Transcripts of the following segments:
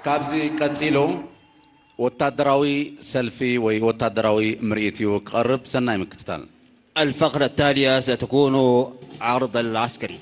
كابزي كاتسيلو وتادراوي سيلفي وتادراوي مريتيو قرب سناي مكتتال. الفقرة التالية ستكون عرض العسكري.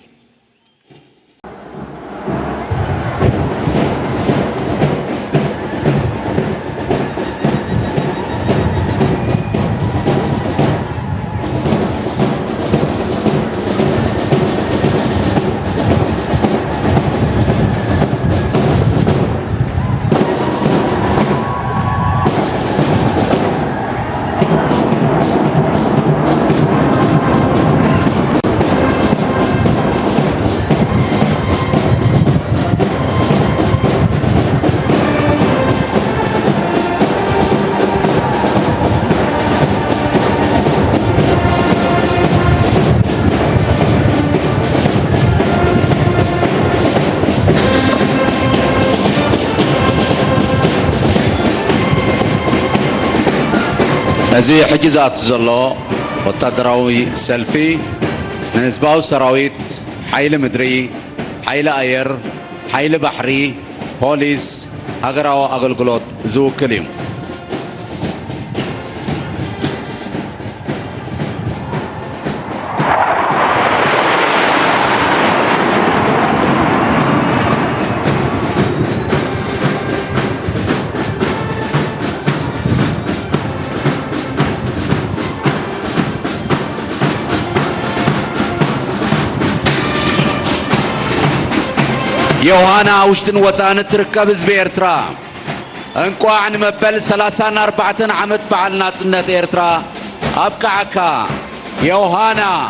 هذه حجزات زلو وتادراوي سيلفي نسباو سراويت حيل مدري حيل اير حيل بحري بوليس اغراو اغلغلوت زو كليم يوهانا وشتن وطان تركب زبيرترا انقوا عن مبل 34 عمد بعلنا سنة إيرترا أبقى عكا يوهانا.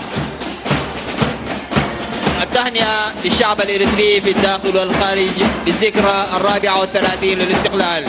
التهنئة للشعب الإريتري في الداخل والخارج للذكرى 34 للاستقلال.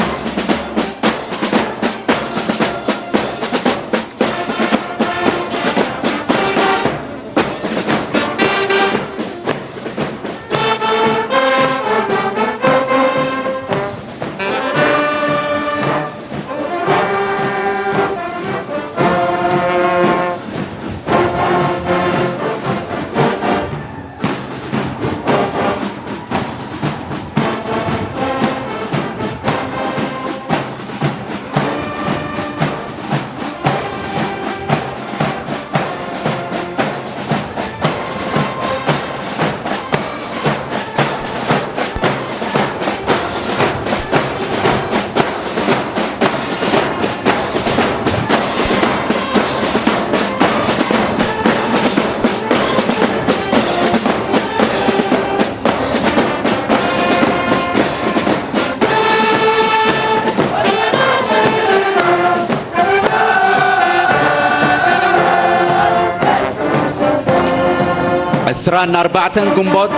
اسران 4 قنبوت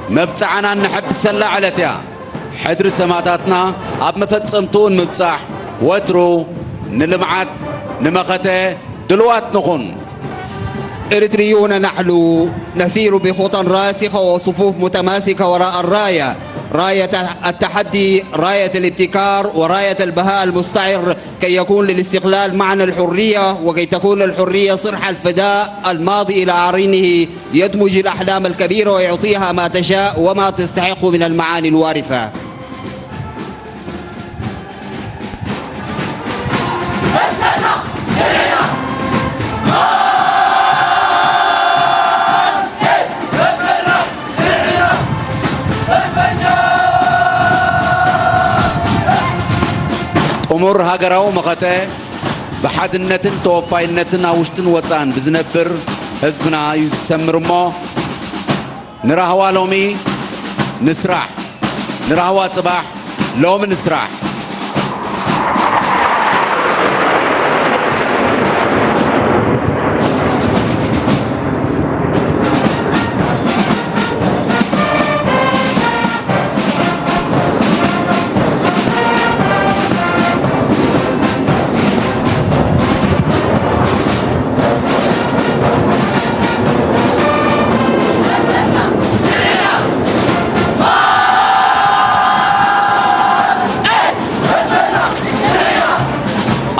مبصعنا نحب سلا علتيا حدر سماتاتنا اب مفصمتون مبصح وترو نلمعات نمخته دلوات نخون. إريتريون نحن نسير بخطى راسخة وصفوف متماسكة وراء الراية، راية التحدي، راية الابتكار، وراية البهاء المستعر كي يكون للاستقلال معنى الحرية، وكي تكون الحرية صرح الفداء الماضي إلى عرينه يدمج الأحلام الكبيرة ويعطيها ما تشاء وما تستحق من المعاني الوارفة. أمور هاجراو مقته بحدنتن توفاينتن أوشتن وطان بزنبر حزبنا يسمرمو نراهوا لومي نسرح نراهوا صباح لوم نسرح.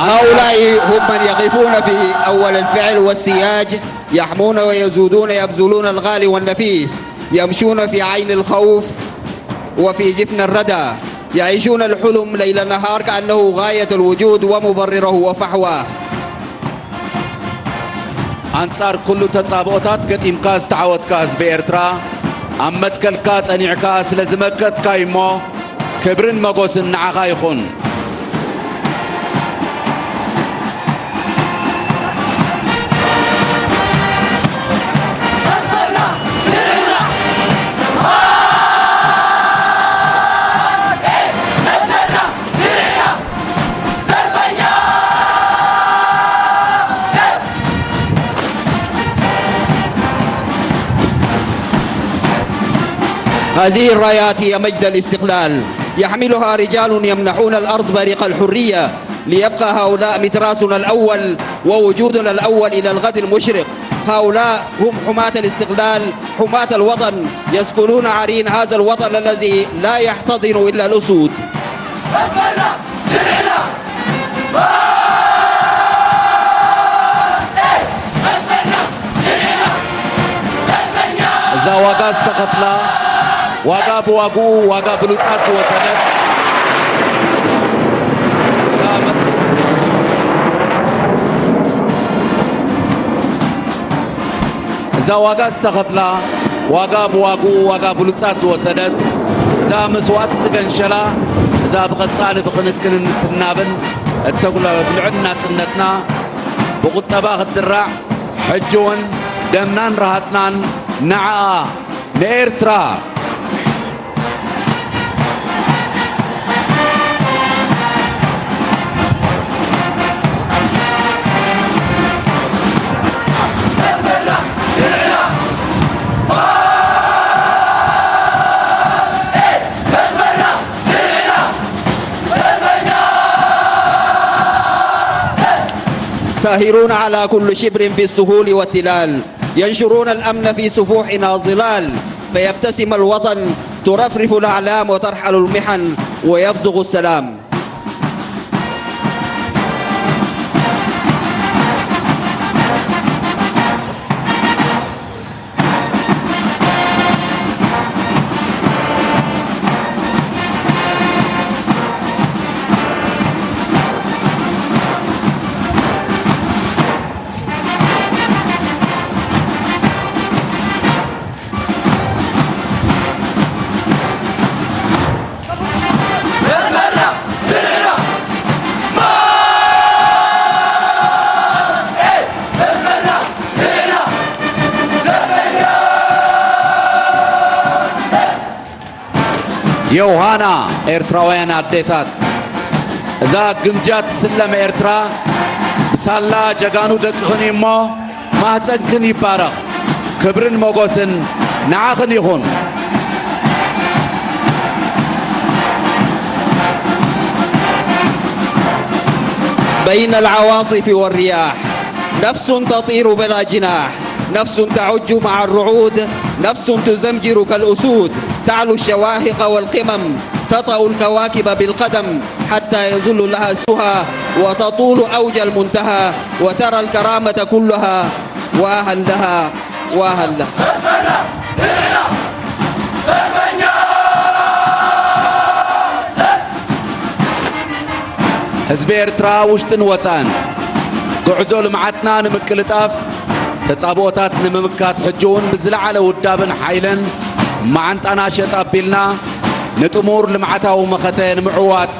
هؤلاء هم من يقفون في أول الفعل والسياج، يحمون ويزودون يبذلون الغالي والنفيس، يمشون في عين الخوف وفي جفن الردى، يعيشون الحلم ليل نهار كأنه غاية الوجود ومبرره وفحواه. أنصار كل تتصابوتات قطيمكا استعودكا حزب إرترا أمتكلكا صنيعكا سلازمكتكا يمو كبرن مغوسن نعاقا يخون. هذه الرايات هي مجد الاستقلال، يحملها رجال يمنحون الأرض بريق الحرية، ليبقى هؤلاء متراثنا الأول ووجودنا الأول إلى الغد المشرق. هؤلاء هم حماة الاستقلال، حماة الوطن، يسكنون عرين هذا الوطن الذي لا يحتضن إلا الأسود. إذا واقع استقتلا واقع بواقو واقع بلوطات وسدد إذا واقع استقتلا واقع بواقو واقع بلوطات وسدد إذا مسوات سجنشلا إذا بقصال بقنكن نتنابن التقول بالعدنا سنتنا بقطباخ الدراع حجون دمنان رهتنان نعا لإرترا. ساهرون على كل شبر في السهول والتلال، ينشرون الأمن في سفوحنا ظلال، فيبتسم الوطن ترفرف الأعلام وترحل المحن ويبزغ السلام. يوهانا إرتراويان أديتات إذا قمجات سلم إرترا بسالا جغانو دقخن يمو ما تنكن يبارق كبرن موغوسن نعاخن يخون. بين العواصف والرياح نفس تطير بلا جناح، نفس تعج مع الرعود، نفس تزمجر كالأسود، تعلو الشواهق والقمم، تطأ الكواكب بالقدم حتى يظل لها سها وتطول أوج المنتهى، وترى الكرامة كلها واها لها واها لها. حزب إرترا وشتن وطن قعزو لمعتنا نمكلطاف تጻቦታት نممكات حجون بزلعለ ውዳብን ሓይልን ማዓንጣና ሸጥ ኣቢልና ንጥሙር ልምዓታዊ መኸተ ንምዕዋት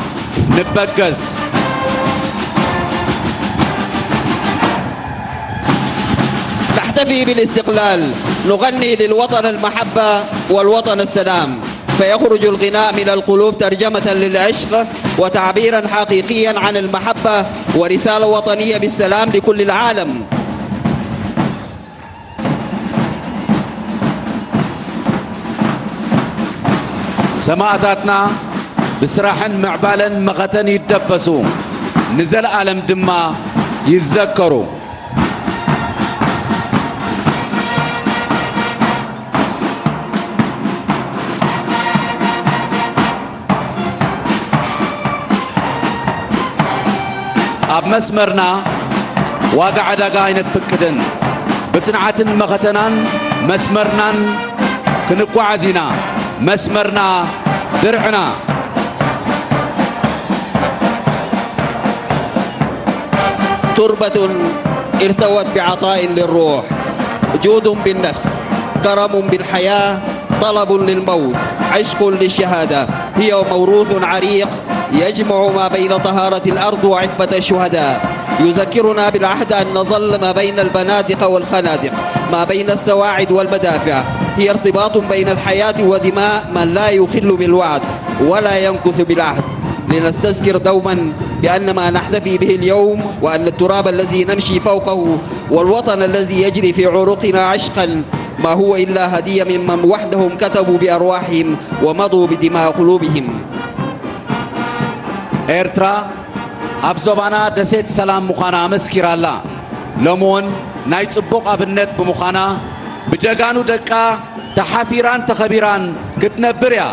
ንበገስ። نحتفي بالاستقلال، نغني للوطن المحبة والوطن السلام، فيخرج الغناء من القلوب ترجمة للعشق وتعبيرا حقيقيا عن المحبة ورسالة وطنية بالسلام لكل العالم. سماعتاتنا بسراحن معبالن مختن يدبسو نزل عالم دما يتذكروا. اب مسمرنا واقع دغا ينتفقدن بصنعتن مختنان مسمرنان كنقعزينا مسمرنا درعنا تربة ارتوت بعطاء للروح، جود بالنفس، كرم بالحياة، طلب للموت، عشق للشهادة. هي موروث عريق يجمع ما بين طهارة الأرض وعفة الشهداء، يذكرنا بالعهد أن نظل ما بين البنادق والخنادق، ما بين السواعد والمدافع. هي ارتباط بين الحياة ودماء من لا يخل بالوعد ولا ينكث بالعهد. لنستذكر دوما بأن ما نحتفي به اليوم وأن التراب الذي نمشي فوقه والوطن الذي يجري في عروقنا عشقا ما هو إلا هدية ممن وحدهم كتبوا بأرواحهم ومضوا بدماء قلوبهم. ኤርትራ ኣብ ዞባና ደሴት ሰላም ምዃና መስኪራላ ሎሞን ናይ ጽቡቕ ኣብነት ብምዃና ብጀጋኑ ደቃ ተሓፊራን ተኸቢራን ክትነብር እያ።